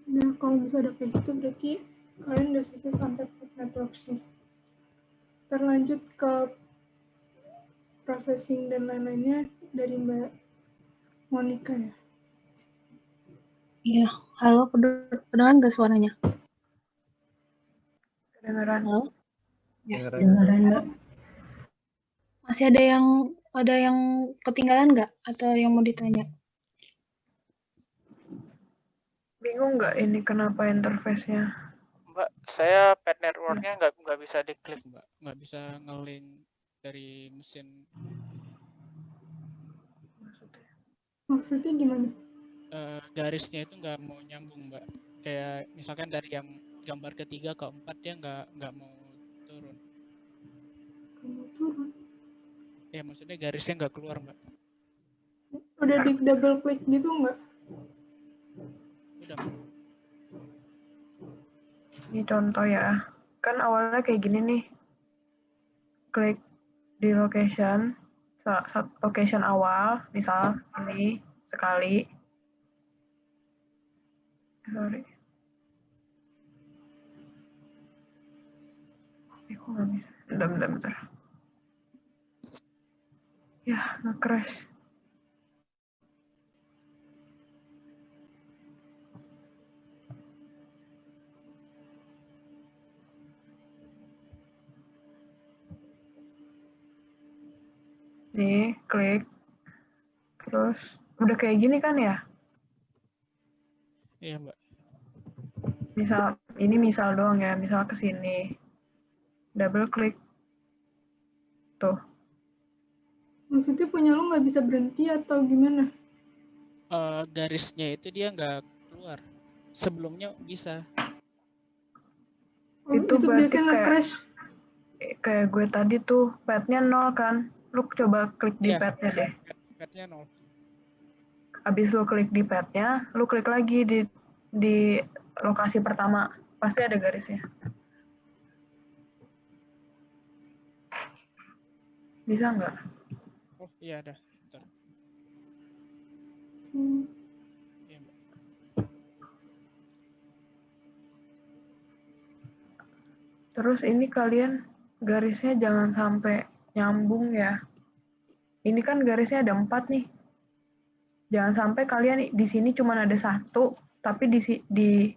Nah, kalau misalnya udah kayak gitu, berarti kalian udah selesai sampai pet network sih. Terlanjut ke processing dan lain-lainnya dari Mbak Monica ya. Iya, halo, kedengaran nggak suaranya? Kedengeran. Halo? Ya, Kedengeran, Mbak. masih ada yang ketinggalan nggak atau yang mau ditanya? Bingung nggak ini kenapa interface-nya? Mbak, saya pet network-nya nggak bisa diklik, Mbak. Nggak bisa nge-link dari mesin. Maksudnya gimana? Garisnya itu nggak mau nyambung, Mbak. Kayak misalkan dari yang gambar ketiga ke 4 dia nggak mau turun. Kamu turun. Ya maksudnya garisnya nggak keluar, Mbak. Udah di double klik gitu nggak? Udah, Mbak. Ini contoh ya. Kan awalnya kayak gini nih. Klik di location, location awal, misal ini sekali. Sorry. Kok nggak bisa? Bentar. Ya, nge-crash. Nih, klik. Terus, udah kayak gini kan ya? Iya, Mbak. Misal doang ya, misal ke sini. Double klik. Tuh. Maksudnya punya lo nggak bisa berhenti atau gimana? Garisnya itu dia nggak keluar. Sebelumnya bisa. Oh, Itu itu berarti biasanya nge-crash. kayak gue tadi tuh, petnya 0 kan. Lu coba klik di Iya, petnya deh. petnya 0. Abis lu klik di petnya, lu klik lagi di lokasi pertama. Pasti ada garisnya. Bisa nggak? Oh iya ada. Bentar. Iya, Mbak. Terus ini kalian garisnya jangan sampai nyambung ya. Ini kan garisnya ada 4 nih. Jangan sampai kalian di sini cuma ada 1, tapi di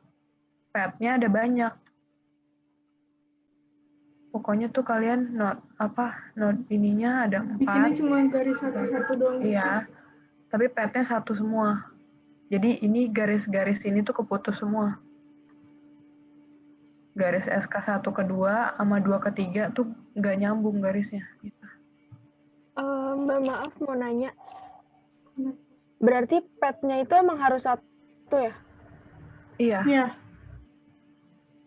petnya ada banyak. Pokoknya tuh kalian note ininya ada 4. Bikinnya cuma garis satu-satu doang gitu. Iya, tapi petnya 1 semua. Jadi ini garis-garis ini tuh keputus semua. Garis SK1 ke 2 sama 2 ke 3 tuh nggak nyambung garisnya. Mbak, maaf mau nanya. Berarti petnya itu emang harus 1 ya? Iya. Iya.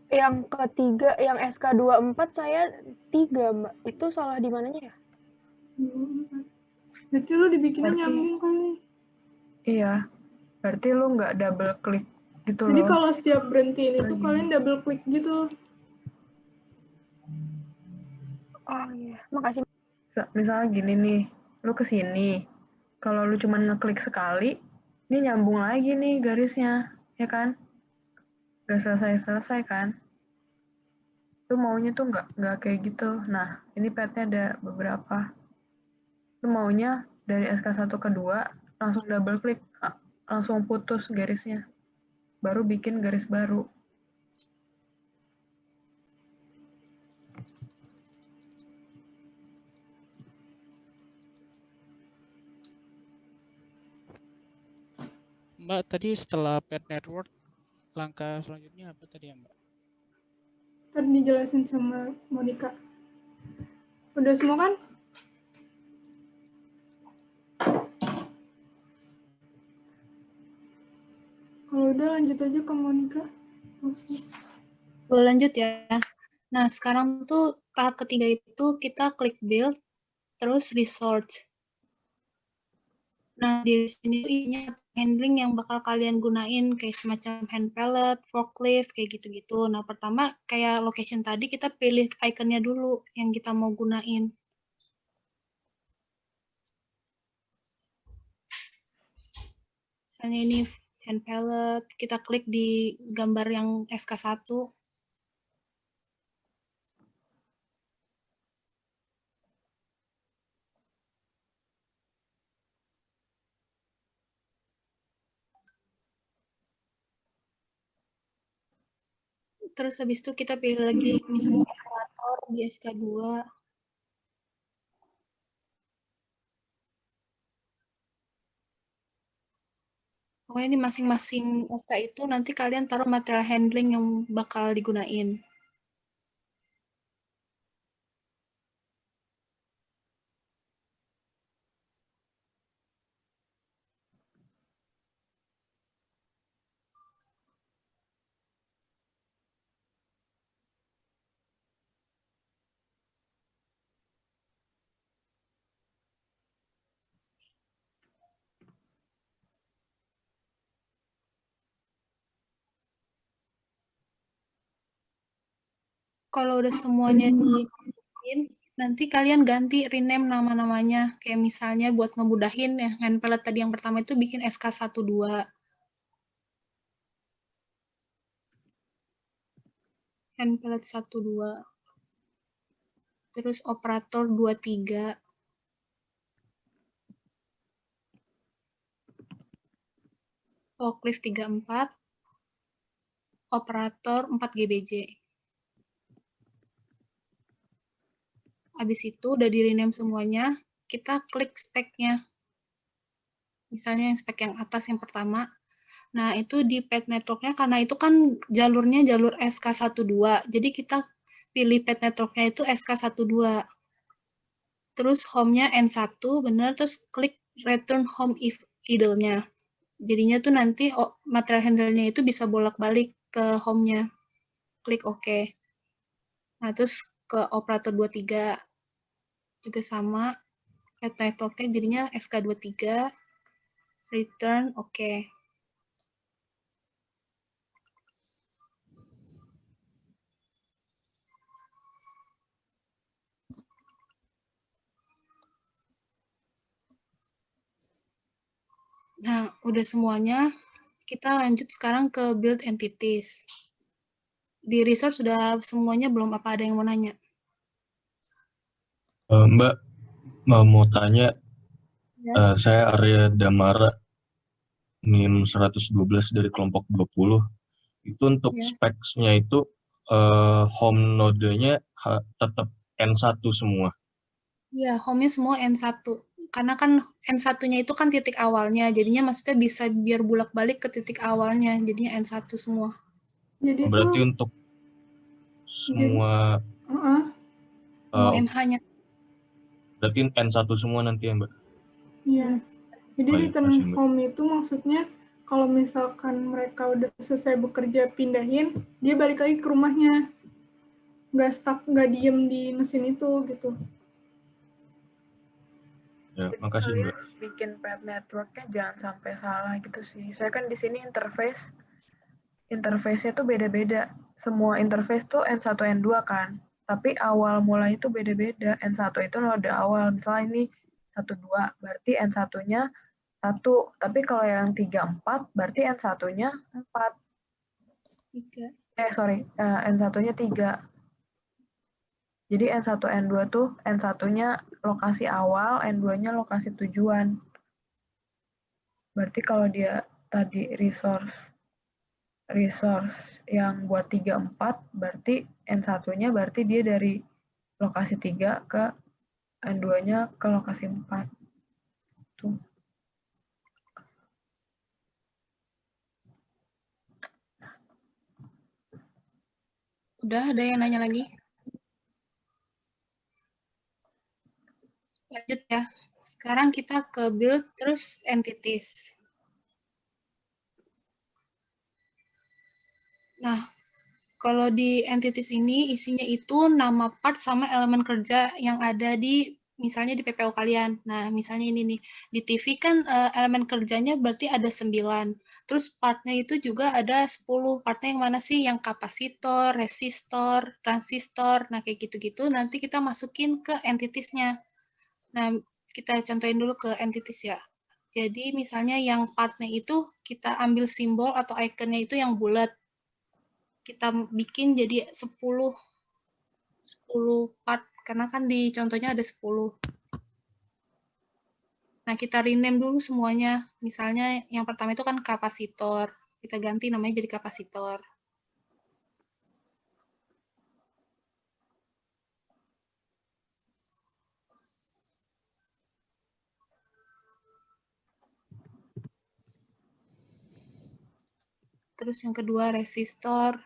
Yang ketiga, yang SK24 saya 3, Mbak. Itu salah di mananya ya? Berarti lo dibikinnya nyambung kali. Iya. Berarti lu nggak double klik gitu loh. Jadi kalau setiap berhentiin itu kalian double klik gitu. Oh iya, makasih. Misalnya gini nih, lu ke sini. Kalau lu cuma ngeklik sekali, ini nyambung lagi nih garisnya, ya kan? Gak selesai-selesai kan? Lu maunya tuh nggak kayak gitu. Nah, ini petnya ada beberapa. Lu maunya dari SK1 ke 2, langsung double klik, langsung putus garisnya. Baru bikin garis baru. Mbak, tadi setelah pet network, langkah selanjutnya apa tadi ya, Mbak? Tadi dijelasin sama Monica. Udah semua kan? Kalau udah lanjut aja ke Monica. Gue lanjut ya. Nah, sekarang tuh tahap ketiga itu kita klik build, terus resource. Nah, di sini tuh isinya handling yang bakal kalian gunain, kayak semacam hand palette, forklift, kayak gitu-gitu. Nah, pertama kayak location tadi kita pilih ikonnya dulu yang kita mau gunain. Misalnya ini hand palette, kita klik di gambar yang SK1. Terus habis itu kita pilih lagi misalnya operator di SK2. Pokoknya di masing-masing SK itu nanti kalian taruh material handling yang bakal digunain. Kalau udah semuanya dimasukin, nanti kalian ganti rename nama-namanya. Kayak misalnya buat ngemudahin ya, hand palette tadi yang pertama itu bikin SK12. Hand palette 12. Terus operator 23. Forklift 34. Operator 4 GBJ. Habis itu udah di rename semuanya, kita klik spek-nya. Misalnya yang spek yang atas yang pertama. Nah, itu di pad network-nya, karena itu kan jalurnya jalur SK12. Jadi kita pilih pad network-nya itu SK12. Terus home-nya N1, bener, terus klik return home if idle-nya. Jadinya tuh nanti material handle-nya itu bisa bolak-balik ke home-nya. Klik OK. Nah, terus ke operator 23 juga sama. Pad network-nya jadinya SK23. Return OK. Nah, udah semuanya. Kita lanjut sekarang ke build entities. Di resource sudah semuanya belum? Apa ada yang mau nanya? Mbak, mau tanya, Ya. saya Arya Damara, NIM 112 dari kelompok 20. Itu untuk Ya. specs-nya itu home node-nya tetap N1 semua. Iya, home-nya semua N1. Karena kan N1-nya itu kan titik awalnya, jadinya maksudnya bisa biar bolak-balik ke titik awalnya, jadinya N1 semua. Jadi Berarti itu untuk semua Semua MH-nya. berarti N1 semua nanti ya, Mbak? iya. Jadi Baik, return makasih, Mbak. home itu maksudnya kalau misalkan mereka udah selesai bekerja pindahin, dia balik lagi ke rumahnya. Nggak stuck, nggak diem di mesin itu gitu. Ya, Jadi makasih, kalian Mbak. bikin pad networknya jangan sampai salah gitu sih. Saya kan di sini interface-nya tuh beda-beda. Semua interface tuh N1, N2 kan. Tapi awal mulanya tuh beda-beda. N1 itu node awal. Misalnya ini 12, berarti N1-nya 1. Tapi kalau yang 34, berarti N1-nya 4. 3. N1-nya 3. Jadi N1, N2 tuh N1-nya lokasi awal, N2-nya lokasi tujuan. Berarti kalau dia tadi resource yang buat 3, 4, berarti N1-nya berarti dia dari lokasi 3 ke N2-nya ke lokasi 4. Tuh. Udah ada yang nanya lagi? Lanjut ya. Sekarang kita ke build terus entities. Nah, kalau di entities ini isinya itu nama part sama elemen kerja yang ada di misalnya di PPO kalian. Nah, misalnya ini nih, di TV kan elemen kerjanya berarti ada 9. Terus partnya itu juga ada 10. Partnya yang mana sih? Yang kapasitor, resistor, transistor, nah kayak gitu-gitu. Nanti kita masukin ke entities-nya. Nah, kita contohin dulu ke entities ya. Jadi misalnya yang partnya itu kita ambil simbol atau ikonnya itu yang bulat. Kita bikin jadi 10 part karena kan di contohnya ada 10. Nah, kita rename dulu semuanya. Misalnya yang pertama itu kan kapasitor. Kita ganti namanya jadi kapasitor. Terus yang kedua resistor.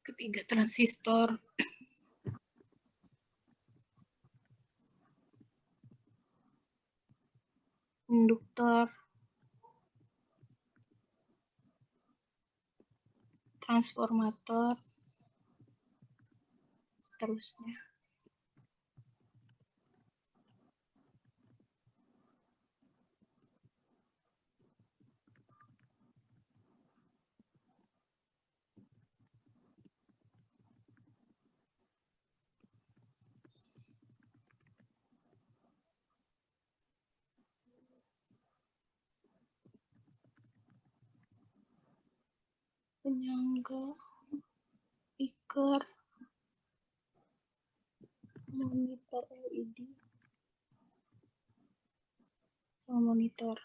Ketiga transistor. Induktor. Transformator. Seterusnya. Penyangga, speaker, monitor LED, sama monitor.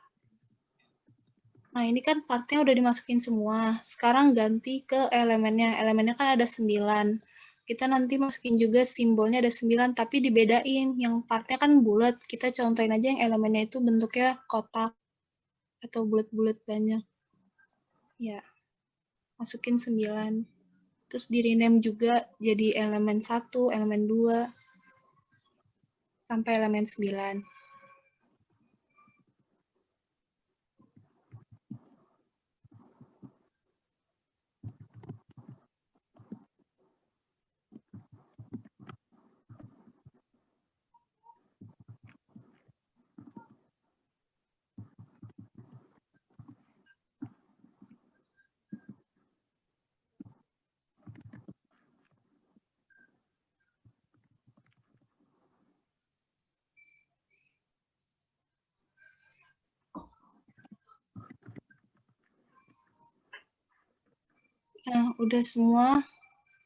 Nah, ini kan partnya udah dimasukin semua. Sekarang ganti ke elemennya. Elemennya kan ada 9. Kita nanti masukin juga simbolnya ada 9, tapi dibedain. Yang partnya kan bulat. Kita contohin aja yang elemennya itu bentuknya kotak atau bulat-bulat banyak. Ya, masukin 9. Terus di rename juga jadi elemen 1, elemen 2, sampai elemen 9. Nah, udah semua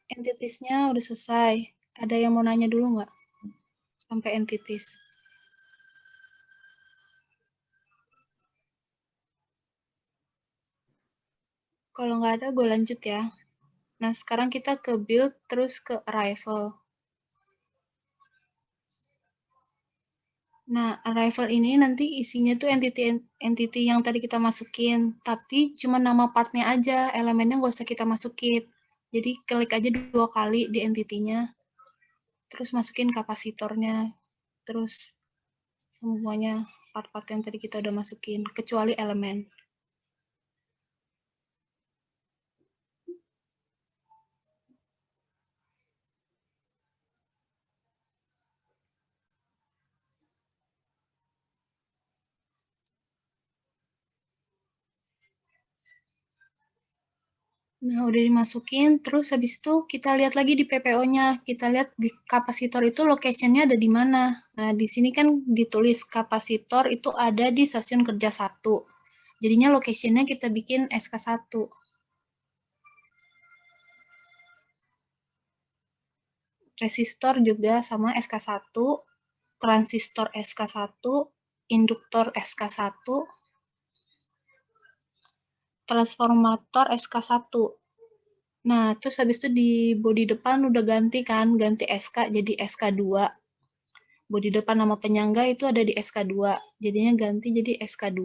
entities-nya udah selesai. Ada yang mau nanya dulu nggak? Sampai entities. Kalau nggak ada, gue lanjut ya. Nah, sekarang kita ke build, terus ke arrival. Nah, arrival ini nanti isinya tuh entity yang tadi kita masukin, tapi cuma nama partnya aja, elemennya nggak usah kita masukin. Jadi klik aja 2 kali di entity-nya, terus masukin kapasitornya, terus semuanya part-part yang tadi kita udah masukin, kecuali elemen. Nah, udah dimasukin, terus habis itu kita lihat lagi di PPO-nya. Kita lihat di kapasitor itu location-nya ada di mana. Nah, di sini kan ditulis kapasitor itu ada di stasiun kerja 1. Jadinya location-nya kita bikin SK1. Resistor juga sama SK1, transistor SK1, induktor SK1, transformator SK1. Nah, terus habis itu di body depan udah ganti kan, ganti SK jadi SK2. Body depan nama penyangga itu ada di SK2, jadinya ganti jadi SK2.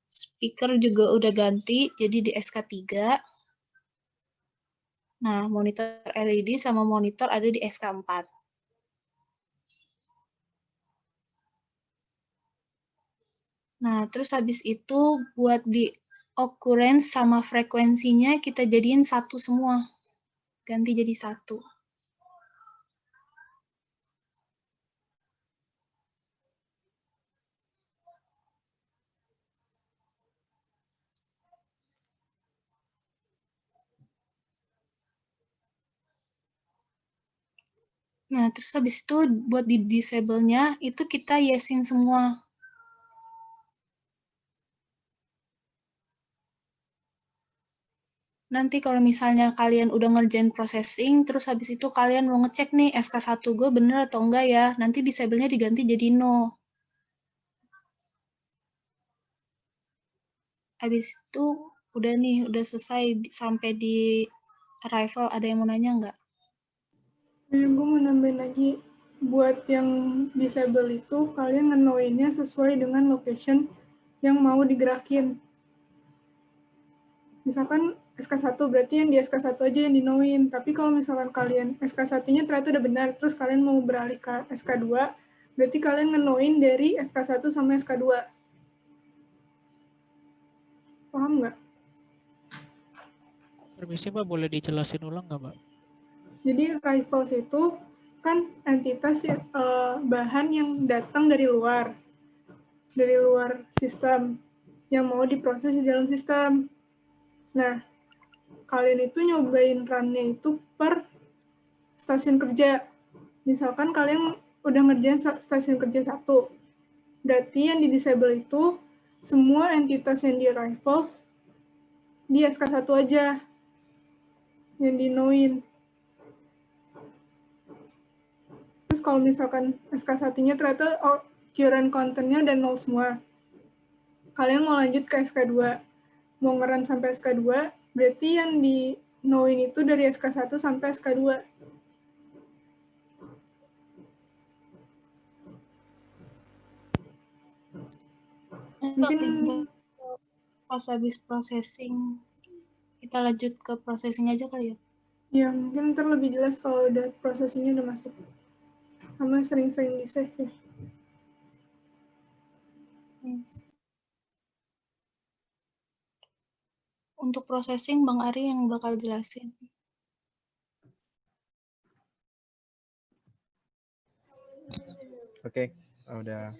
Speaker juga udah ganti, jadi di SK3. Nah, monitor LED sama monitor ada di SK4. Nah, terus habis itu buat di occurrence sama frekuensinya kita jadiin 1 semua. Ganti jadi 1. Nah, terus habis itu buat di disable-nya itu kita yesin semua. Nanti kalau misalnya kalian udah ngerjain processing, terus habis itu kalian mau ngecek nih SK1 gue bener atau enggak ya, nanti disable-nya diganti jadi no. Habis itu udah nih, udah selesai sampai di arrival. Ada yang mau nanya nggak? Gue mau nambahin lagi, buat yang disable itu, kalian ngenoinnya sesuai dengan location yang mau digerakin. Misalkan SK1, berarti yang di SK1 aja yang dinoin. Tapi kalau misalkan kalian SK1-nya ternyata udah benar, terus kalian mau beralih ke SK2, berarti kalian ngenoin dari SK1 sampai SK2. Paham nggak? Permisi Pak, boleh dijelasin ulang nggak Pak? Jadi rivals itu kan entitas bahan yang datang dari luar sistem, yang mau diproses di dalam sistem. Nah, kalian itu nyobain run-nya itu per stasiun kerja. Misalkan kalian udah ngerjain stasiun kerja 1, berarti yang di-disable itu semua entitas yang di rivals di SK1 aja yang di-noin. Terus kalau misalkan SK1-nya ternyata current content-nya udah 0 semua, kalian mau lanjut ke SK2, mau ngeran sampai SK2, berarti yang di-noin itu dari SK1 sampai SK2. Mungkin pas habis processing, kita lanjut ke processing aja kali ya? Ya, mungkin ntar lebih jelas kalau udah prosesnya udah masuk. Sama sering-sering di-save ya. Yes. Untuk processing, Bang Ari yang bakal jelasin. Oke, udah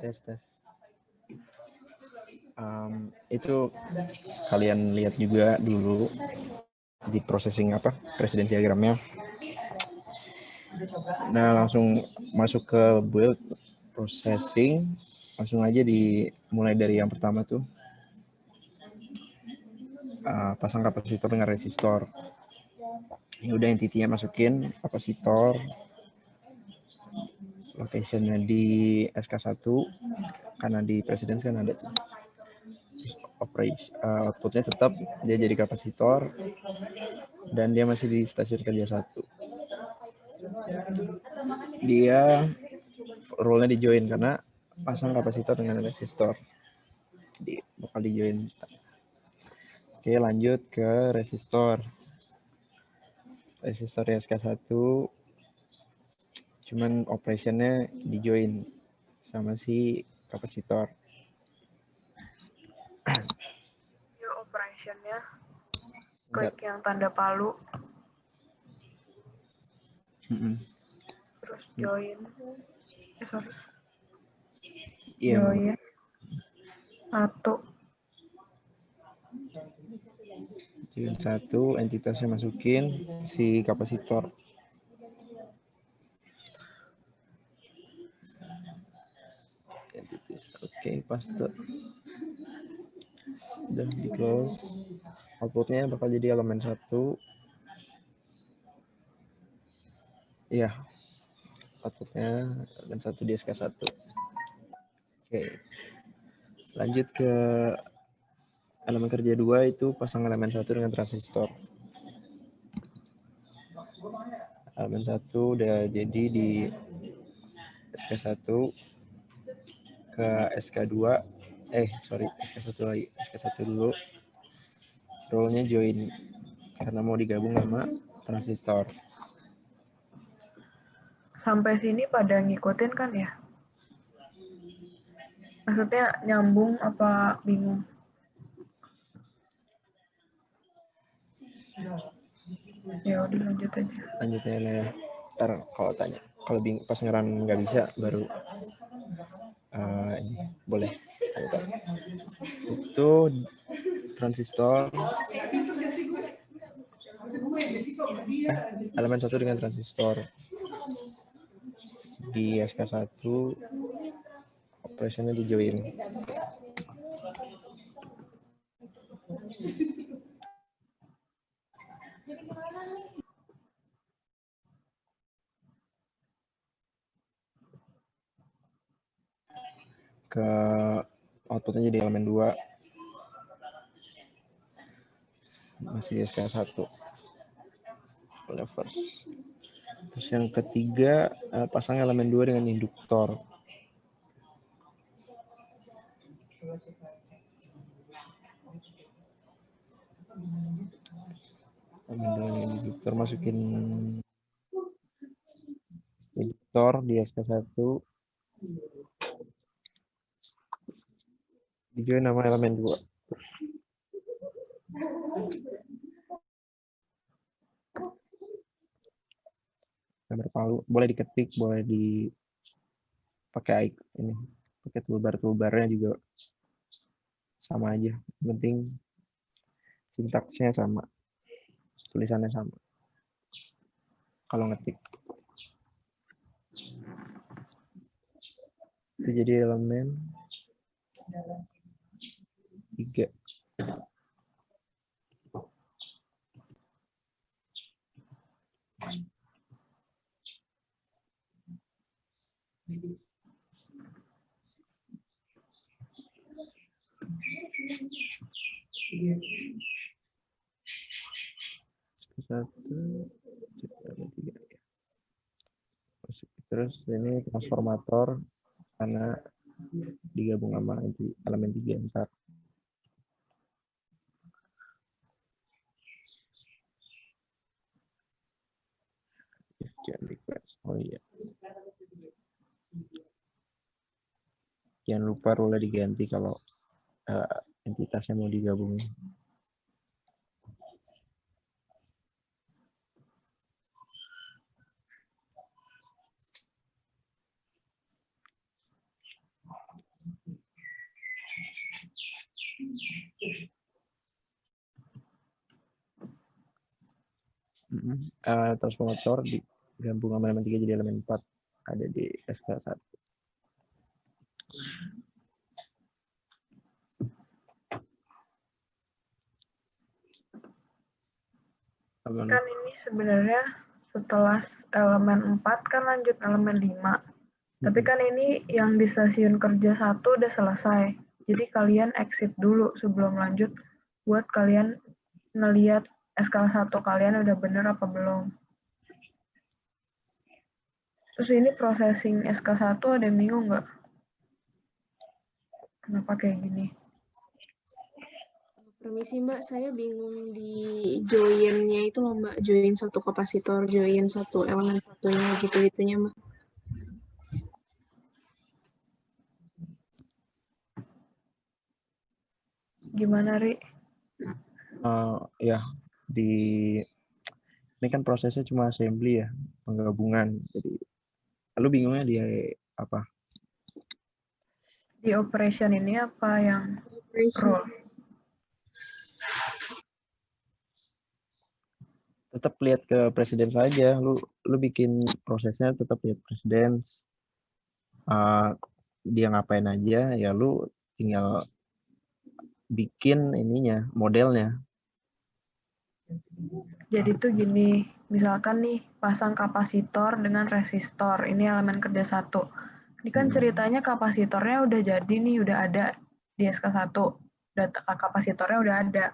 tes. Itu kalian lihat juga dulu di processing presiden diagramnya. Nah, langsung masuk ke build processing, langsung aja dimulai dari yang pertama tuh. Pasang kapasitor dengan resistor. Ya udah, entity-nya masukin kapasitor, location-nya di SK1 karena di presiden kan ada tuh. Outputnya tetap dia jadi kapasitor dan dia masih di stasiun kerja 1. Dia role-nya di join karena pasang kapasitor dengan resistor, bakal di join. Oke, lanjut ke resistor SK1, cuman operationnya di join sama si kapasitor. Operationnya klik yang tanda palu, terus join. Iya. Join 1. Join 1, entitasnya masukin si kapasitor. Entities. Oke, paste. Udah di close. Outputnya bakal jadi elemen 1. Iya. Outputnya elemen 1 di SK1. Oke. Lanjut ke elemen kerja 2, itu pasang elemen 1 dengan transistor. Elemen 1 udah jadi di SK1 ke SK2. SK1 lagi. SK1 dulu. Role-nya join karena mau digabung sama transistor. Sampai sini pada ngikutin kan ya? Maksudnya nyambung apa bingung? Ya udah lanjut aja. Lanjutnya ya. Ntar kalau tanya, kalau pas ngeran nggak bisa baru ini boleh. Itu transistor elemen 1 dengan transistor. Di SK1 operationnya di join. Ke outputnya jadi elemen 2. Masih SK1. Levers. Terus yang ketiga, pasang elemen 2 dengan induktor. Elemen 2 dengan induktor, masukin induktor di SK1. Di join nama elemen 2. Gambar palu, boleh diketik, boleh dipakai ini, pakai toolbarnya juga sama aja. Yang penting sintaksnya sama, tulisannya sama. Kalau ngetik. Itu jadi elemen 3. Terus ini transformator karena digabung sama elemen 3 ntar. Oh iya. Jangan lupa rule diganti kalau entitasnya mau digabungin. Transformator digabung sama elemen 3 jadi elemen 4. Ada di SK1. Kan ini sebenarnya setelah elemen 4 kan lanjut elemen 5. Tapi kan ini yang di stasiun kerja 1 udah selesai. Jadi kalian exit dulu sebelum lanjut buat kalian ngelihat SK1 kalian udah bener apa belum. Terus ini processing SK1 ada yang bingung nggak? Kenapa kayak gini? Permisi Mbak, saya bingung di join-nya itu loh Mbak, join satu kapasitor, join satu elemen satunya gitu-gitunya Mbak. Gimana, Ri? Ya, ini kan prosesnya cuma assembly ya, penggabungan. Jadi, lu bingungnya di apa? Di operation ini apa yang role? Tetap lihat ke presiden saja. Lu bikin prosesnya tetap lihat presiden. Dia ngapain aja, ya lu tinggal bikin ininya, modelnya. Jadi tuh gini, misalkan nih pasang kapasitor dengan resistor, ini elemen kerja 1. Ini kan ceritanya kapasitornya udah jadi nih, udah ada di SK1. Kapasitornya udah ada.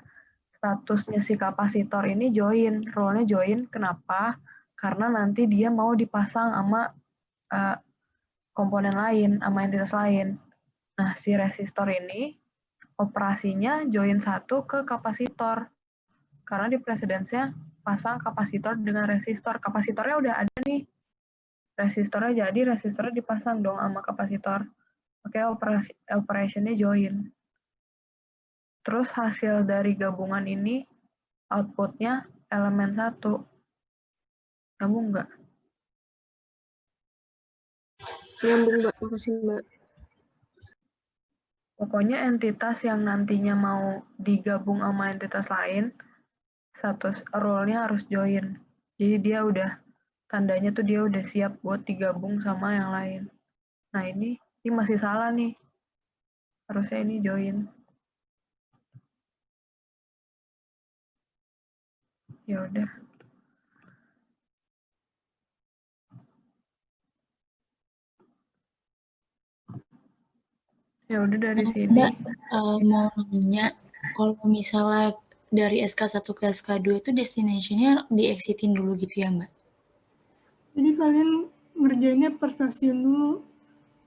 Statusnya si kapasitor ini join, role-nya join. Kenapa? Karena nanti dia mau dipasang sama komponen lain, sama entitas lain. Nah, si resistor ini operasinya join 1 ke kapasitor. Karena di precedence-nya pasang kapasitor dengan resistor. Kapasitornya udah ada nih. Resistornya jadi, resistornya dipasang dong sama kapasitor. Oke, operation-nya join. Terus hasil dari gabungan ini, output-nya elemen 1. Nyambung nggak? Nyambung Mbak, makasih Mbak. Pokoknya entitas yang nantinya mau digabung sama entitas lain, status role-nya harus join. Jadi dia udah, tandanya tuh dia udah siap buat digabung sama yang lain. Nah ini masih salah nih. Harusnya ini join. Ya udah. Ya udah dari sini. Mbak, mau nanya, kalau misalnya dari SK1 ke SK2 itu destination-nya di-exitin dulu gitu ya, Mbak? Jadi kalian ngerjainnya per stasiun dulu.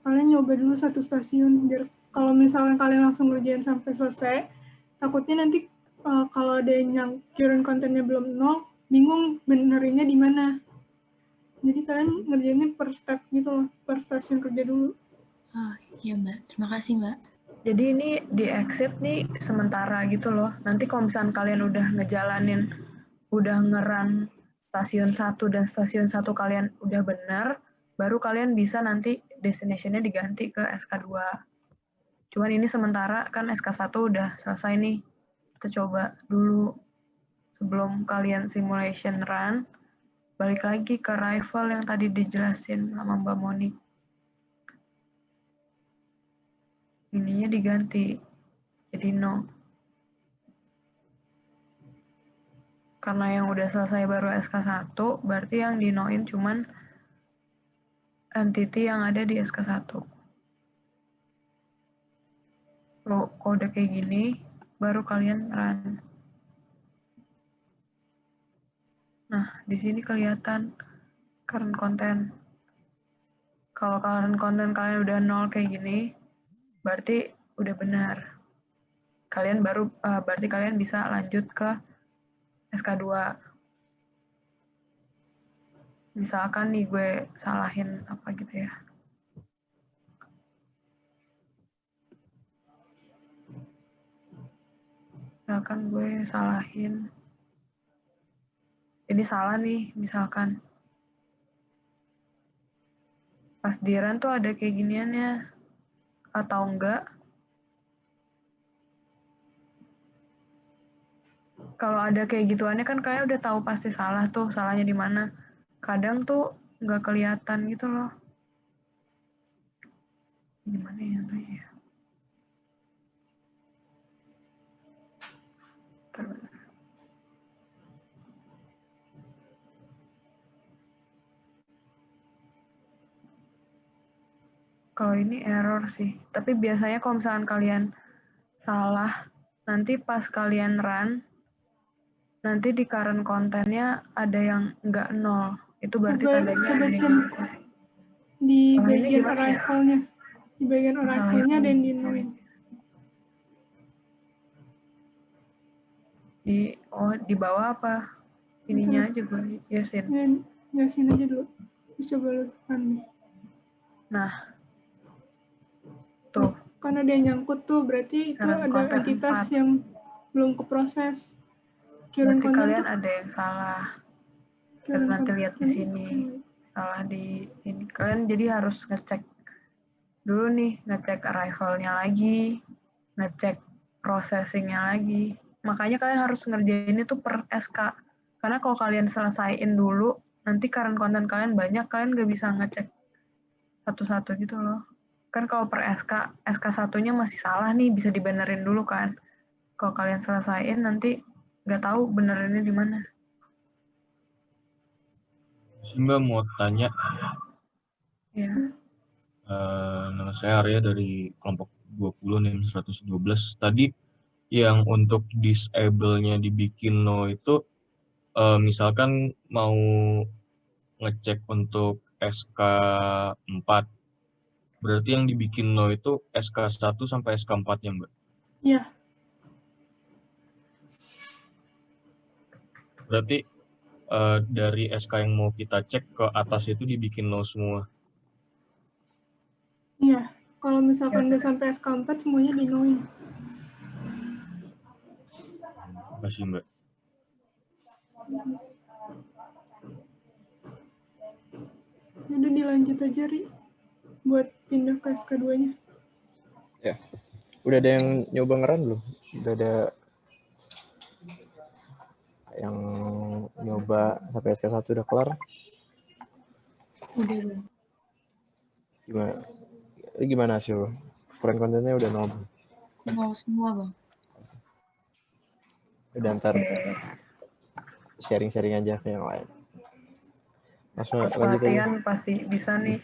Kalian nyoba dulu satu stasiun, biar kalau misalnya kalian langsung ngerjain sampai selesai, takutnya nanti kalau ada yang kirim kontennya belum 0, bingung benerinnya di mana. Jadi kalian ngerjainnya per step gitu loh, per stasiun kerja dulu. Oh, iya Mbak. Terima kasih Mbak. Jadi ini di exit nih sementara gitu loh. Nanti kalau misalnya kalian udah ngejalanin, udah ngeran stasiun 1 dan stasiun 1 kalian udah benar, baru kalian bisa nanti destination-nya diganti ke SK2. Cuman ini sementara kan SK1 udah selesai nih. Kita coba dulu sebelum kalian simulation run, balik lagi ke rival yang tadi dijelasin sama Mbak Monik. Ininya diganti jadi no. Karena yang udah selesai baru SK1, berarti yang dinoin cuman entity yang ada di SK1. Kalau udah kayak gini, baru kalian run. Nah, di sini kelihatan current content. Kalau current content kalian udah 0 kayak gini, berarti udah benar. Berarti kalian bisa lanjut ke SK2. Misalkan nih gue salahin apa gitu ya. Misalkan gue salahin. Ini salah nih, misalkan. Pas di run tuh ada kayak giniannya. Atau enggak. Kalau ada kayak gituannya kan kalian udah tahu pasti salah tuh, salahnya di mana. Kadang tuh nggak kelihatan gitu loh. Gimana ya tuh ya? Kalau ini error sih. Tapi biasanya kalau misalkan kalian salah, nanti pas kalian run, nanti di current kontennya ada yang nggak 0. Itu berarti tandanya coba ada cek di bagian ya? arrival-nya. Di bagian arrival-nya ada yang di-noin. Di bawah apa? Ininya aja gue yasin. Yasin aja dulu. Terus coba lu run. Nah, tuh. Kan ada yang nyangkut tuh, berarti itu ada entitas yang belum keproses. Berarti kalian ada yang salah. Dan nanti lihat di sini. Salah di ini. Kalian jadi harus ngecek dulu nih, ngecek arrival-nya lagi, ngecek processing-nya lagi. Makanya kalian harus ngerjain itu per SK. Karena kalau kalian selesaiin dulu, nanti current content kalian banyak, kalian nggak bisa ngecek satu-satu gitu loh. Kan kalau per SK satunya masih salah nih, bisa dibenerin dulu kan. Kalau kalian selesaiin, nanti nggak tahu benerinnya di mana. Mbak mau tanya. Ya. Nama saya Arya dari kelompok 20 NIM 112. Tadi yang untuk disable-nya dibikin no itu misalkan mau ngecek untuk SK4. Berarti yang dibikin no itu SK1 sampai SK4-nya, Mbak? Iya. Berarti dari SK yang mau kita cek ke atas itu dibikin no semua? Iya. Kalau misalkan udah sampai SK4, semuanya di-noin. Terima kasih, Mbak. Udah dilanjut aja, Ri. Buat pindah ke SK2-nya. Ya. Udah ada yang nyoba ngeran belum? Udah ada Yang nyoba sampai SK1 udah kelar? Udah, Bang. Gimana? Gimana hasil? Kurang kontennya udah nol? Nol semua, Bang. Udah ntar sharing-sharing aja ke yang lain. Langsung Pas lanjut aja. pelatihan pasti bisa nih.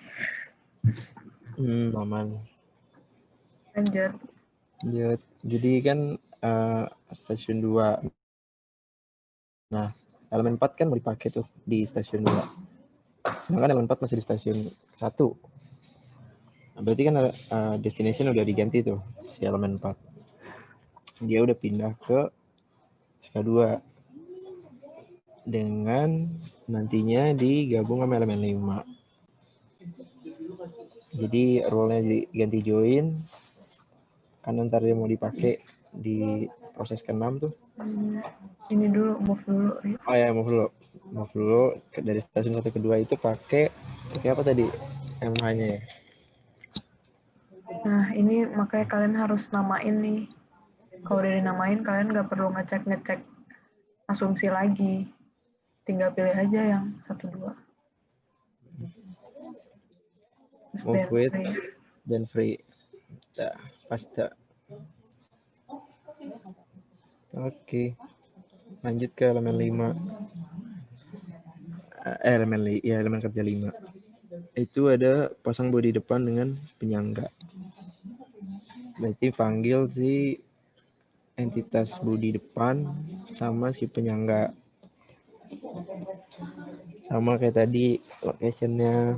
Aman. Lanjut. Jadi kan stasiun 2. Nah, elemen 4 kan mau dipakai tuh di stasiun 2. Sedangkan elemen 4 masih di stasiun 1. Nah, berarti kan destination udah diganti tuh si elemen 4. Dia udah pindah ke SK2. Dengan nantinya digabung sama elemen 5. Jadi role-nya diganti join. Kan ntar dia mau dipakai di proses ke-6 tuh. Ini dulu, move dulu. Oh ya, move dulu dari stasiun 1 ke 2 itu pakai apa tadi? MH-nya ya. Nah, ini makanya kalian harus namain nih. Kalau udah dinamain, kalian nggak perlu ngecek asumsi lagi. Tinggal pilih aja yang 1, 2. Move with, then free. Nah, pasta. Oke. Lanjut ke elemen 5. Elemen kerja 5. Itu ada pasang bodi depan dengan penyangga. Berarti panggil si entitas bodi depan sama si penyangga. Sama kayak tadi locationnya.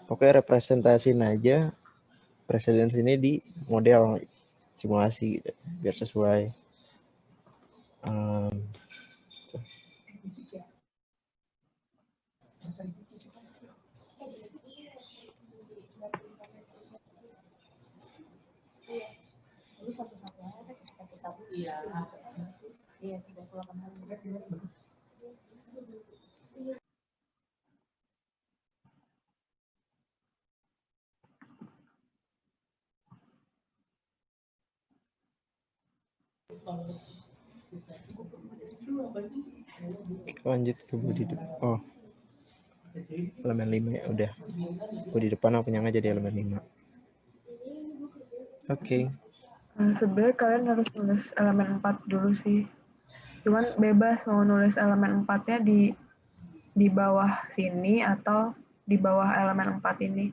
Pokoknya representasiin aja precedence ini di model simulasi gitu, biar sesuai. Lanjut ke bodi depan. Oh, elemen 5 ya udah. Bodi depan apa penyangga jadi elemen 5. Oke. Sebenarnya kalian harus nulis elemen 4 dulu sih. Cuman bebas mau nulis elemen 4-nya di bawah sini atau di bawah elemen 4 ini.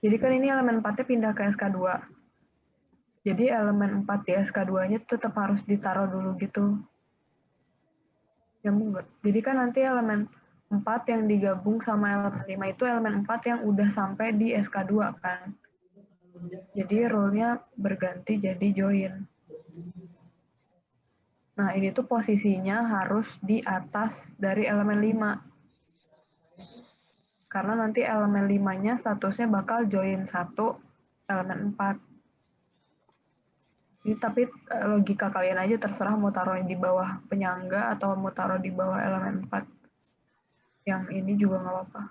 Jadi kan ini elemen 4-nya pindah ke SK2. Jadi elemen 4 di SK2-nya tetap harus ditaruh dulu gitu. Nyambung nggak? Jadi kan nanti elemen 4 yang digabung sama elemen 5 itu elemen 4 yang udah sampai di SK2 kan. Jadi role-nya berganti jadi join. Nah, ini tuh posisinya harus di atas dari elemen 5. Karena nanti elemen 5-nya statusnya bakal join 1 elemen 4. Ini tapi logika kalian aja terserah mau taruh di bawah penyangga atau mau taruh di bawah elemen 4. Yang ini juga nggak apa-apa.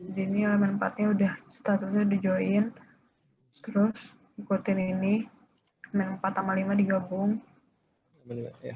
Jadi ini elemen 4-nya udah statusnya di join. Terus ikutin ini. Elemen 4 sama 5 digabung. Ya.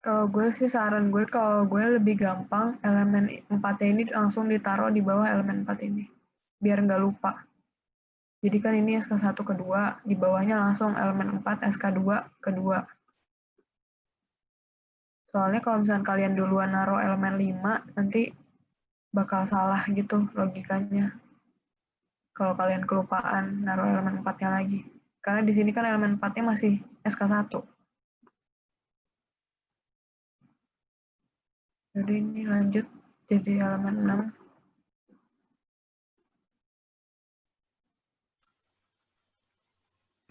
Kalau gue sih saran gue, kalau gue lebih gampang elemen 4-nya ini langsung ditaruh di bawah elemen 4 ini. Biar nggak lupa. Jadi kan ini SK1 kedua, di bawahnya langsung elemen 4 SK2 kedua. Soalnya kalau misalnya kalian duluan naruh elemen 5, nanti bakal salah gitu logikanya. Kalau kalian kelupaan naruh elemen 4-nya lagi. Karena di sini kan elemen 4-nya masih SK1. Jadi ini lanjut jadi elemen 6.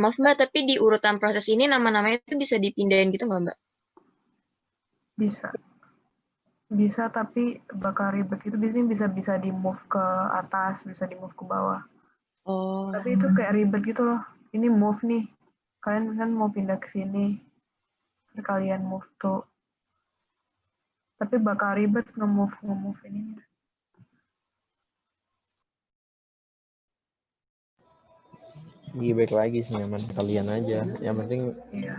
Maaf Mbak, tapi di urutan proses ini nama-namanya itu bisa dipindahin gitu nggak Mbak? Bisa. Bisa, tapi bakal ribet itu biasanya bisa di move ke atas, bisa di move ke bawah. Oh, Tapi itu kayak ribet gitu loh. Ini move nih, kalian kan mau pindah ke sini, terus kalian move tuh. Tapi bakal ribet nge-move ininya. Iya, baik lagi sih, nyaman kalian aja. Yang penting Iya.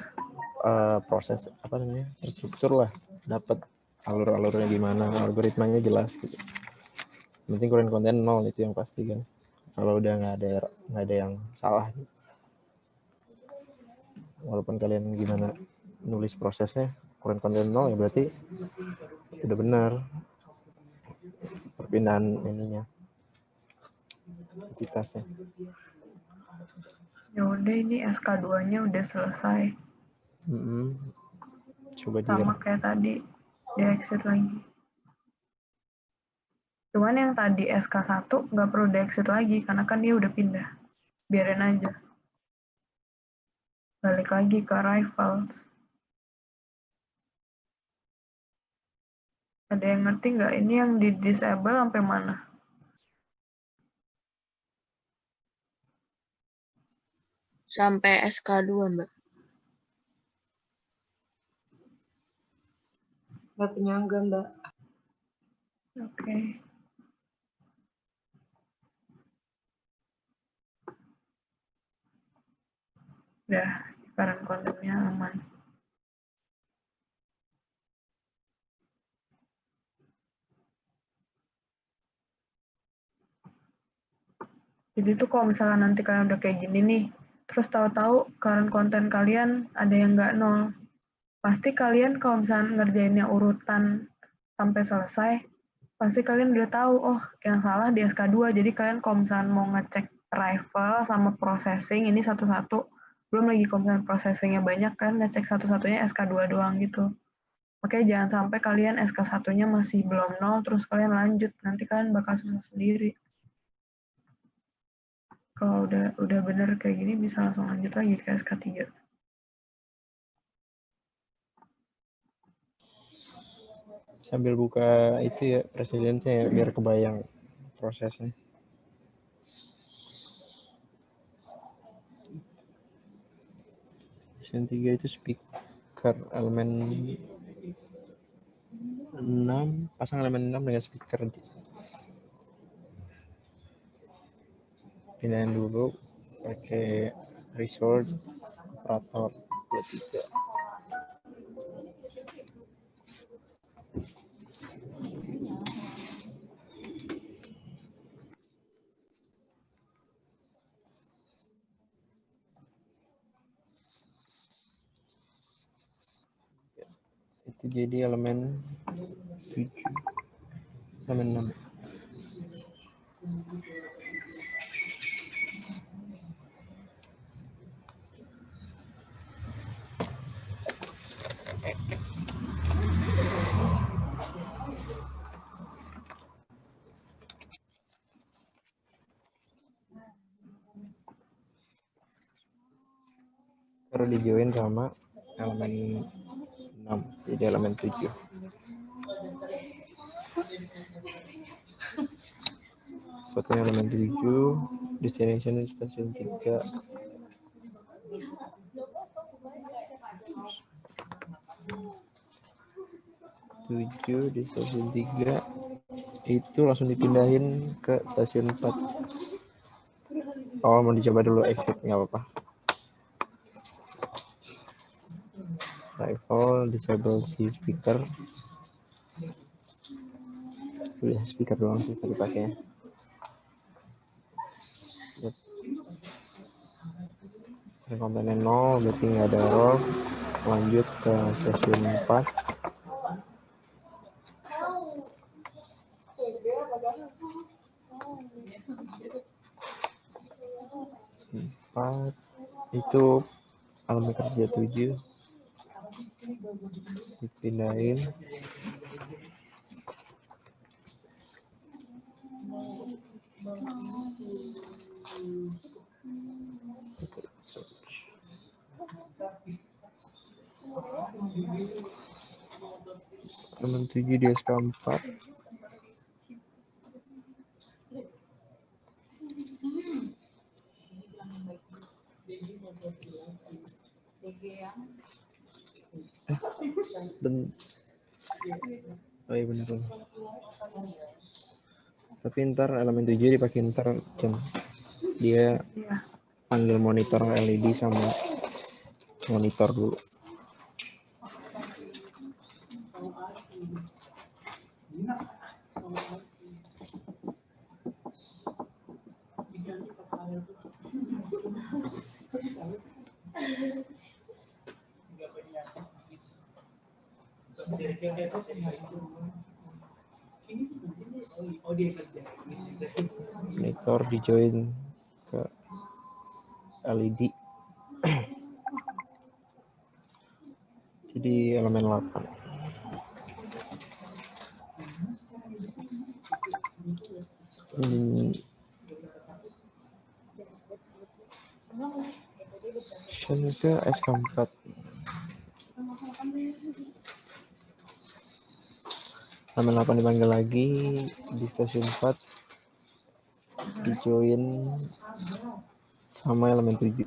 proses apa namanya terstruktur lah, dapat alur-alurnya gimana, algoritmanya jelas gitu. Yang penting keluarin konten nol, itu yang pasti kan. Kalau udah nggak ada yang salah gitu. Walaupun kalian gimana nulis prosesnya, keluarin konten nol ya berarti udah benar perpindahan ininya, identitasnya. Ya udah, ini SK2-nya udah selesai. Coba Sama kayak tadi, di exit lagi. Cuman yang tadi SK1 nggak perlu di exit lagi, karena kan dia udah pindah. Biarin aja. Balik lagi ke rivals. Ada yang ngerti nggak ini yang di disable sampai mana? sampai SK2, Mbak. Mbak penyangga, Mbak. Oke. Udah, sekarang kontennya aman. Jadi tuh kalau misalnya nanti kalian udah kayak gini nih, terus tahu-tahu current konten kalian ada yang nggak nol, pasti kalian kalau misalnya ngerjainnya urutan sampai selesai, pasti kalian udah tahu, oh yang salah di SK2, jadi kalian kalau misalnya mau ngecek arrival sama processing ini satu-satu, belum lagi kalau misalnya processingnya banyak, kalian ngecek satu-satunya SK2 doang gitu. Makanya jangan sampai kalian SK1-nya masih belum nol, terus kalian lanjut, nanti kalian bakal susah sendiri. Kalau udah bener kayak gini, bisa langsung lanjut lagi ke SK3. Sambil buka itu ya presidennya ya, biar kebayang prosesnya. Section 3 itu speaker elemen 6, pasang elemen 6 dengan speaker. Pindahin dulu pakai resource operator 23. Itu jadi elemen 7, elemen 6. Baru di join sama elemen 6, jadi elemen 7. Fotonya elemen 7, destination stasiun 3. Di stasiun 3 itu langsung dipindahin ke stasiun 4. Oh, mau dicoba dulu exit, nggak apa-apa. Rifle, disable si speaker. Udah speaker doang sih tadi pakainya. Kontennya 0, berarti nggak ada error. Lanjut ke stasiun 4. Itu elemen kerja 7 dipindahin. elemen 7 di SK4. Oh iya benar. Tapi ntar elemen 7 dipakai ntar Cen. Dia panggil monitor LED sama monitor dulu. Monitor di join ke LED. Jadi elemen 8. Ke SK4. Elemen 8 dipanggil lagi di stasiun 4 di join sama elemen 7.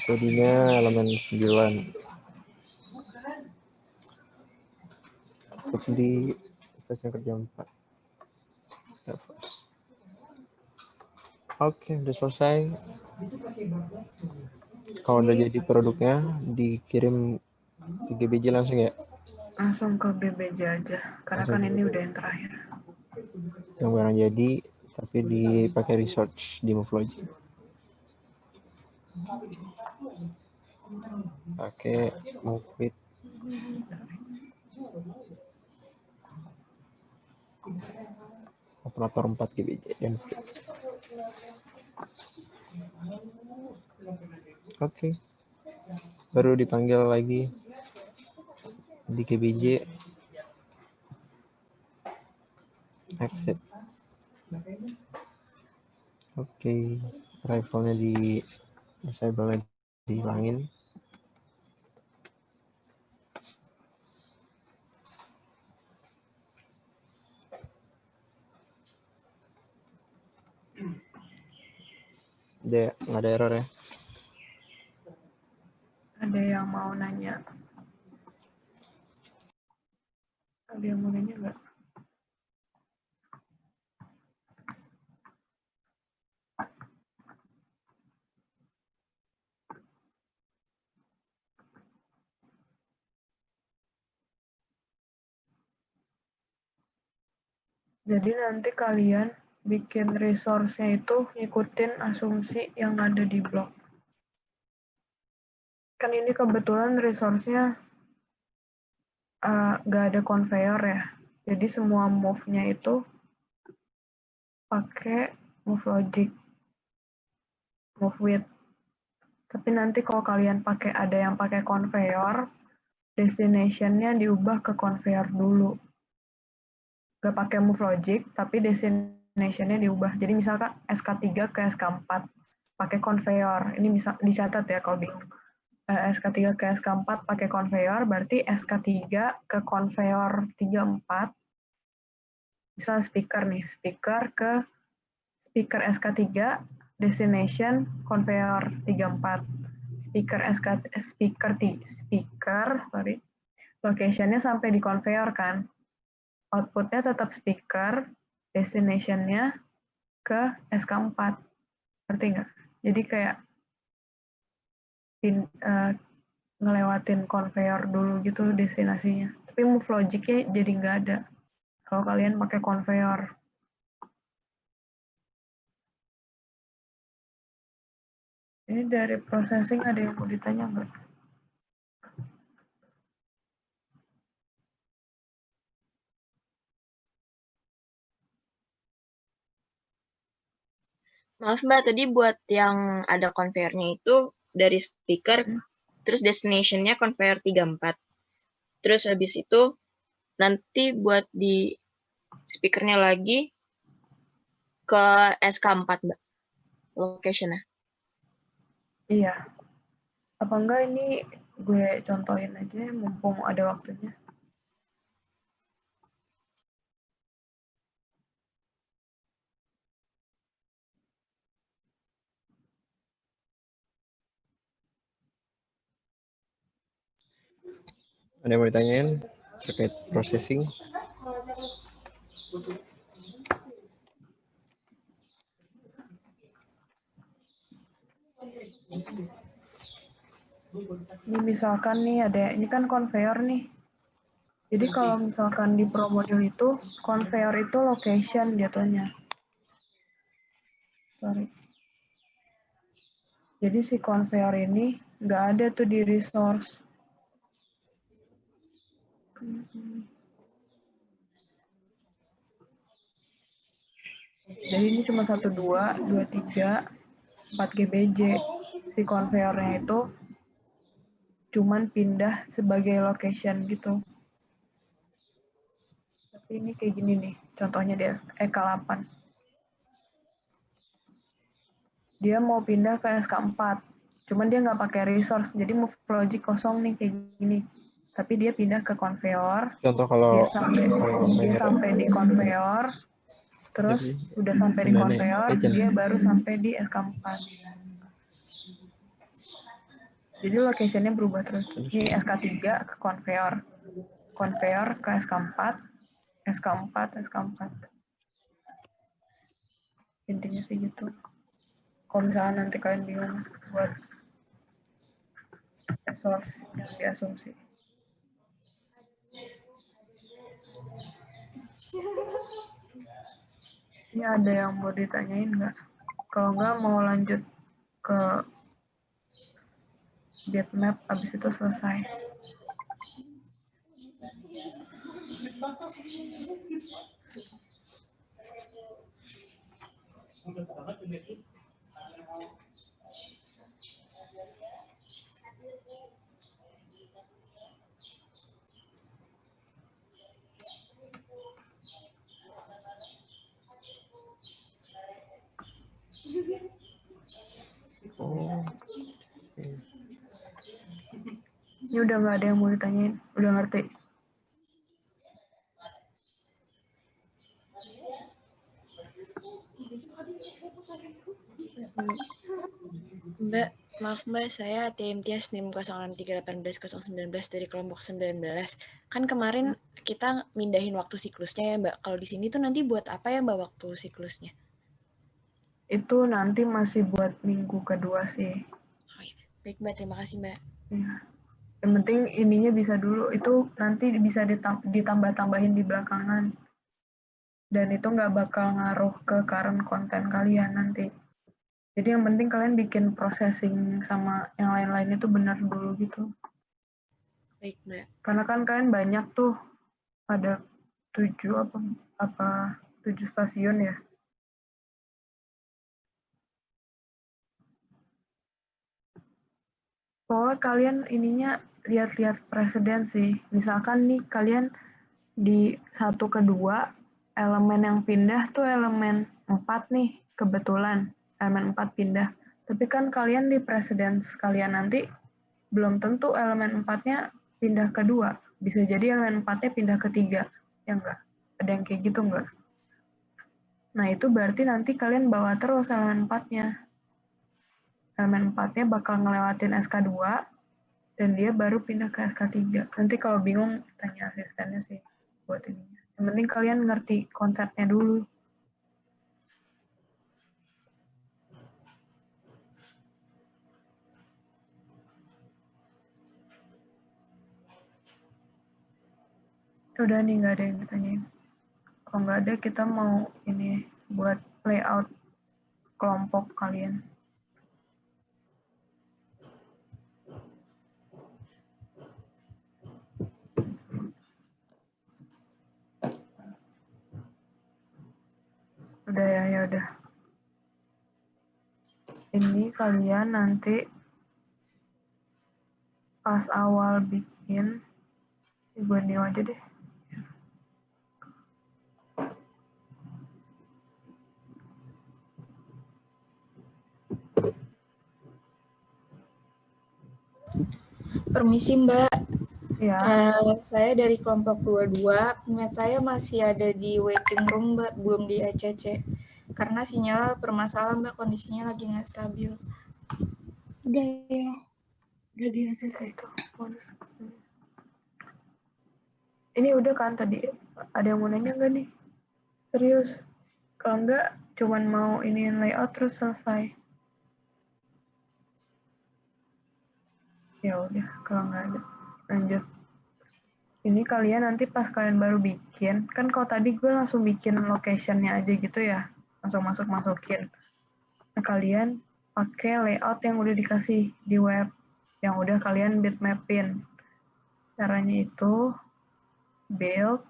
Jadinya elemen 9. Tetap di stasiun kerja 4. Oke, udah selesai. Kalau udah jadi produknya, dikirim ke GBJ langsung ya? Langsung ke GBJ aja, karena Langsung kan ke ini GBJ. udah yang terakhir. Yang barang jadi, tapi dipakai research di MoveLogic. Pakai MoveWith. Operator 4 GBJ dan free. Oke. Baru dipanggil lagi di GBJ. Exit. Oke. Arrivalnya di disable, dihilangin. Nggak ada error ya? Ada yang mau nanya? Ada yang mau nanya nggak? Jadi nanti kalian bikin resource-nya itu ngikutin asumsi yang ada di blog. Kan ini kebetulan resource-nya nggak ada conveyor ya. Jadi semua move-nya itu pakai MoveLogic, MoveWith. Tapi nanti kalau kalian ada yang pakai conveyor, destination-nya diubah ke conveyor dulu. Gak pakai MoveLogic, tapi destination-nya diubah. Jadi misalkan SK3 ke SK4 pakai conveyor. Ini bisa dicatat ya kalau bingung. SK3 ke SK4 pakai conveyor, berarti SK3 ke conveyor 34. Misal speaker nih, speaker ke speaker SK3, destination conveyor 34. Location-nya sampai di conveyor kan. Output-nya tetap speaker, destination-nya ke SK4. Ngerti nggak? Jadi kayak ngelewatin conveyor dulu gitu destinasinya. Tapi MoveLogic-nya jadi nggak ada kalau kalian pakai conveyor. Ini dari processing ada yang mau ditanya nggak? Maaf Mbak, tadi buat yang ada conveyor-nya itu dari speaker, terus destination-nya conveyor 34. Terus habis itu nanti buat di speaker-nya lagi ke SK4 Mbak. location-nya. Iya. Apa enggak ini gue contohin aja mumpung ada waktunya. Ada yang mau ditanyain terkait processing? Ini misalkan nih ini kan conveyor nih. Jadi kalau misalkan di pro module itu, conveyor itu location jatuhnya. Sorry. Jadi si conveyor ini nggak ada tuh di resource. Jadi ini cuma 1, 2, 2, 3, 4 GBJ. Si conveyornya itu cuman pindah sebagai location gitu. Tapi ini kayak gini nih, contohnya di EK8. Dia mau pindah ke SK4, cuman dia nggak pakai resource, jadi move logic kosong nih kayak gini. Tapi dia pindah ke conveyor, Contoh kalau dia sampai di conveyor, terus udah sampai di conveyor, dia baru sampai di SK4. Jadi location-nya berubah terus. Ini SK3 ke conveyor, conveyor ke SK4, SK4, SK4. Intinya sih gitu. Kalau misalnya nanti kalian bingung buat source yang diasumsi. Ini ada yang mau ditanyain nggak? Kalau nggak mau lanjut ke bitmap, abis itu selesai. Oh. Ini udah nggak ada yang mau ditanyain, udah ngerti? Mbak, maaf Mbak, saya tim Tias NIM 06381019 dari kelompok 19. Kan kemarin kita mindahin waktu siklusnya ya Mbak. Kalau di sini tuh nanti buat apa ya Mbak waktu siklusnya? Itu nanti masih buat minggu kedua sih. Oh, iya. Baik Mbak, terima kasih Mbak. Ya. Yang penting ininya bisa dulu, itu nanti bisa ditambah-tambahin di belakangan. Dan itu nggak bakal ngaruh ke current konten kalian nanti. Jadi yang penting kalian bikin processing sama yang lain-lain itu benar dulu gitu. Baik Mbak. Karena kan kalian banyak tuh, ada 7 stasiun ya. Pokoknya kalian ininya lihat-lihat presiden sih. Misalkan nih kalian di 1 ke 2, elemen yang pindah tuh elemen 4 nih, kebetulan. Elemen 4 pindah. Tapi kan kalian di presiden kalian nanti, belum tentu elemen 4-nya pindah ke 2. Bisa jadi elemen 4-nya pindah ke 3. Ya enggak? Ada yang kayak gitu enggak? Nah itu berarti nanti kalian bawa terus elemen 4-nya. Elemen 4-nya bakal ngelewatin SK2, dan dia baru pindah ke SK3. Nanti kalau bingung, tanya asistennya sih buat ininya. Yang penting kalian ngerti konsepnya dulu. Udah nih, nggak ada yang ditanyain. Kalau nggak ada, kita mau ini buat layout kelompok kalian. Udah ya udah. Ini kalian nanti pas awal bikin, gue new aja deh. Permisi Mbak, Ya, saya dari kelompok 22, email saya masih ada di waiting room Mbak, belum di ACC. Karena sinyal bermasalah Mbak, kondisinya lagi nggak stabil. Udah ya. Udah di ACC. itu. Ini udah kan tadi? Ada yang mau nanya nggak nih? Serius? Kalau nggak, cuman mau iniin layout terus selesai. Ya udah, kalau nggak ada, lanjut. Ini kalian nanti pas kalian baru bikin, kan kalau tadi gue langsung bikin location-nya aja gitu ya, langsung masukin. Nah, kalian pakai layout yang udah dikasih di web, yang udah kalian bitmapin. Caranya itu build,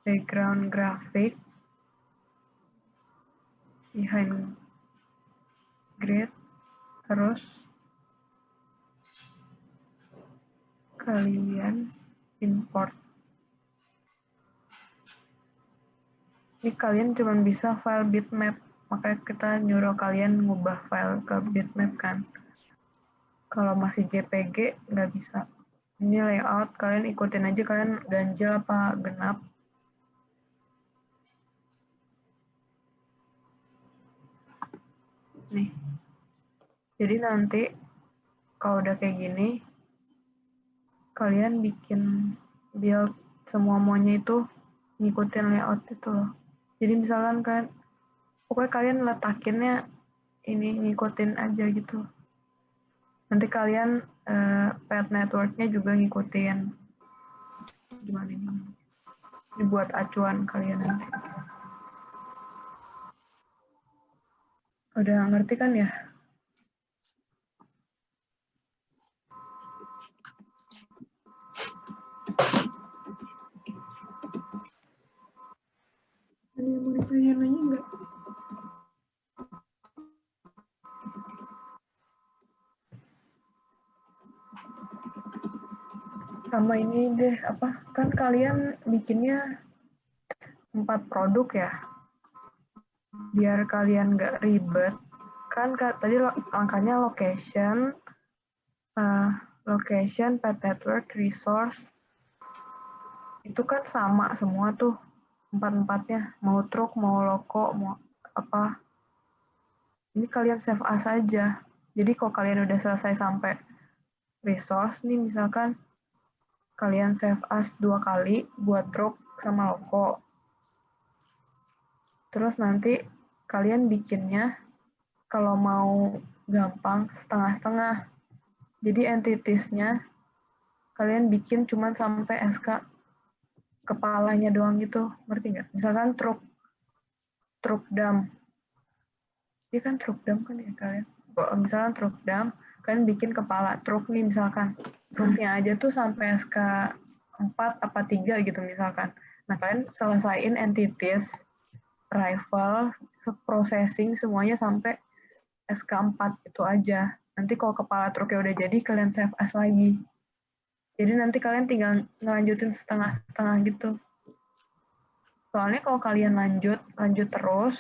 background graphic, behind grid, terus kalian import. Ini kalian cuma bisa file bitmap, makanya kita nyuruh kalian ngubah file ke bitmap kan. Kalau masih JPG nggak bisa. Ini layout, kalian ikutin aja, kalian ganjil apa genap. Nih. Jadi nanti kalau udah kayak gini, kalian bikin build semua maunya itu ngikutin layout itu loh. Jadi misalkan kan, pokoknya kalian letakinnya ini ngikutin aja gitu. Nanti kalian path network-nya juga ngikutin. Gimana ini? Ini buat acuan kalian nanti. Udah ngerti kan ya? Ada yang mau ditanya lagi nggak? Sama ini deh, apa, kan kalian bikinnya 4 produk ya? Biar kalian nggak ribet, kan tadi langkahnya location, path network, resource, itu kan sama semua tuh, 4-4-nya, mau truk, mau loko, mau apa. Ini kalian save as aja. Jadi kalau kalian udah selesai sampai resource nih, misalkan kalian save as 2 kali buat truk sama loko. Terus nanti kalian bikinnya kalau mau gampang setengah-setengah. Jadi entities-nya kalian bikin cuma sampai SK kepalanya doang gitu, ngerti nggak? Misalkan truk dam. Dia kan truk dam kan ya kalian. Misalkan truk dam, kalian bikin kepala truk nih misalkan. Truknya aja tuh sampai SK 4 apa 3 gitu misalkan. Nah, kalian selesaiin entities, arrival, processing semuanya sampai SK4 itu aja. Nanti kalau kepala truknya udah jadi, kalian save as lagi. Jadi nanti kalian tinggal ngelanjutin setengah-setengah gitu. Soalnya kalau kalian lanjut terus,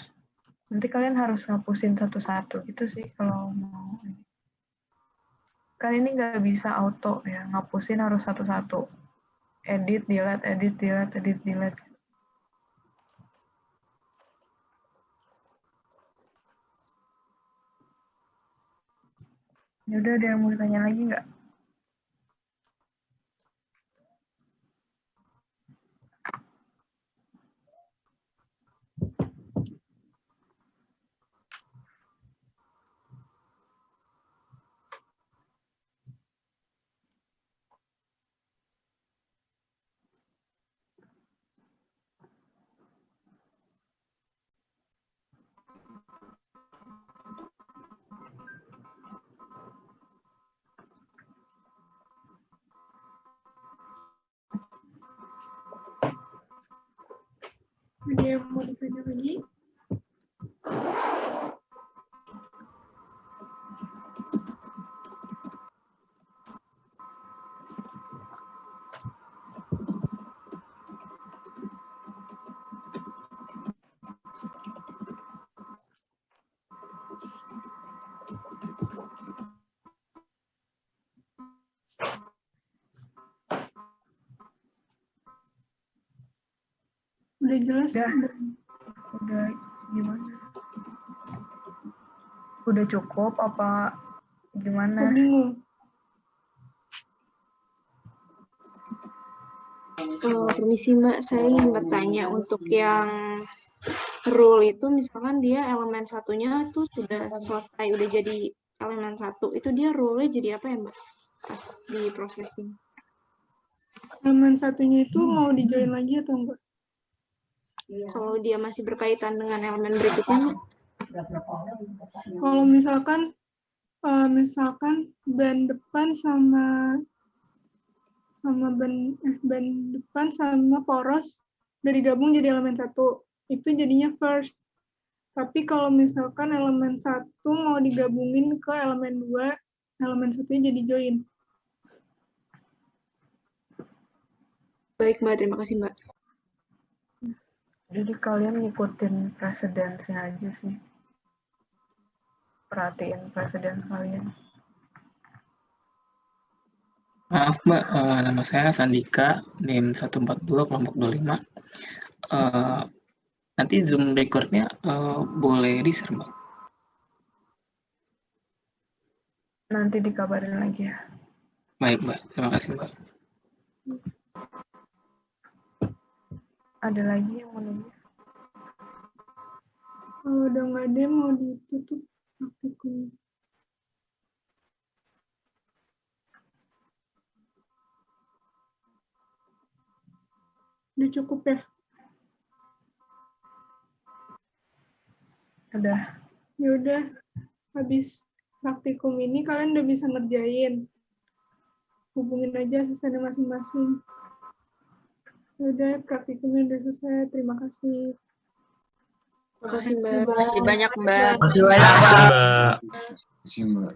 nanti kalian harus ngapusin satu-satu gitu sih kalau mau. Kan ini nggak bisa auto ya, ngapusin harus satu-satu. Edit, delete, edit, delete, edit, delete. Ya udah, ada yang mau ditanya lagi nggak? Ada yang mau ditanya lagi? Udah jelas? Udah gimana? Udah cukup apa gimana? Aku bingung. Permisi Mbak, saya ingin bertanya untuk yang rule itu misalkan dia elemen satunya tuh sudah selesai, udah jadi elemen satu, itu dia rule-nya jadi apa ya Mbak? Pas di processing. Elemen satunya itu mau di-join lagi atau enggak? Kalau dia masih berkaitan dengan elemen berikutnya Mbak? Kalau misalkan ban depan sama ban depan sama poros udah digabung jadi elemen satu, itu jadinya first. Tapi kalau misalkan elemen satu mau digabungin ke elemen 2, elemen satunya jadi join. Baik Mbak, terima kasih Mbak. Jadi kalian ngikutin precedence-nya aja sih. Perhatiin precedence kalian. Maaf Mbak, nama saya Sandika, NIM 142 kelompok 25. Nanti Zoom record-nya boleh di-share Mbak? Nanti dikabarin lagi ya. Baik Mbak, terima kasih Mbak. Ada lagi yang mau nanya? Kalau udah nggak ada mau ditutup praktikumnya. Udah cukup ya? Udah. Ya udah, habis praktikum ini kalian udah bisa ngerjain. Hubungin aja asistennya masing-masing. Ya udah, praktikumnya udah selesai. Terima kasih. Terima kasih Mbak. Terima kasih banyak, Mbak. Terima kasih Mbak.